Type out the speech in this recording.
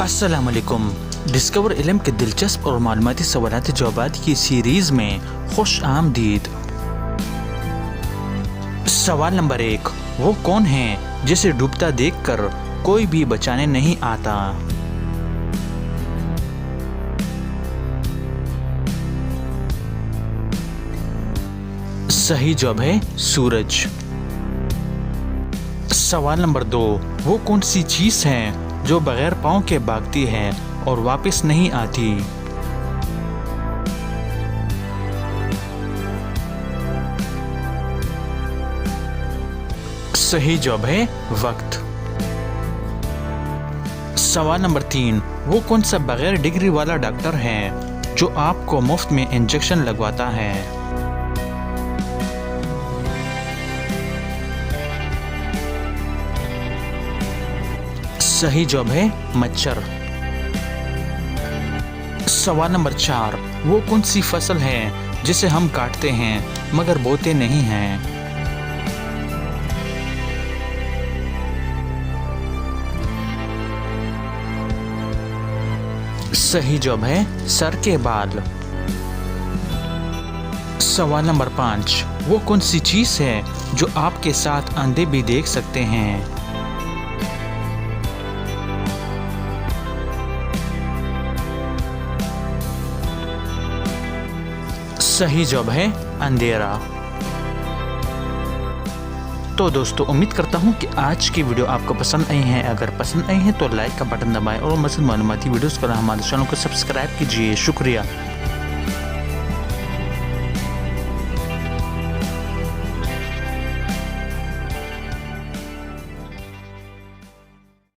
अस्सलाम वालेकुम। डिस्कवर इल्म के दिलचस्प और मालूमाती सवालाती जवाबात की सीरीज में खुश आमदीद। सवाल नंबर 1, वो कौन है जिसे डूबता देखकर कोई भी बचाने नहीं आता? सही जवाब है सूरज। सवाल नंबर 2, वो कौन सी चीज है जो बगैर पाँव के भागती है और वापस नहीं आती? सही जवाब है वक्त। सवाल नंबर 3, वो कौन सा बगैर डिग्री वाला डॉक्टर है जो आपको मुफ्त में इंजेक्शन लगवाता है? सही जवाब है मच्छर। सवाल नंबर 4, वो कौन सी फसल है जिसे हम काटते हैं मगर बोते नहीं हैं? सही जवाब है सर के बाल। सवाल नंबर 5, वो कौन सी चीज है जो आपके साथ अंधे भी देख सकते हैं? सही जवाब है अंधेरा। तो दोस्तों, उम्मीद करता हूँ कि आज की वीडियो आपको पसंद आई है। अगर पसंद आई है तो लाइक का बटन दबाएं और मज़ीद मालूमाती वीडियोस के लिए हमारे चैनल को सब्सक्राइब कीजिए। शुक्रिया।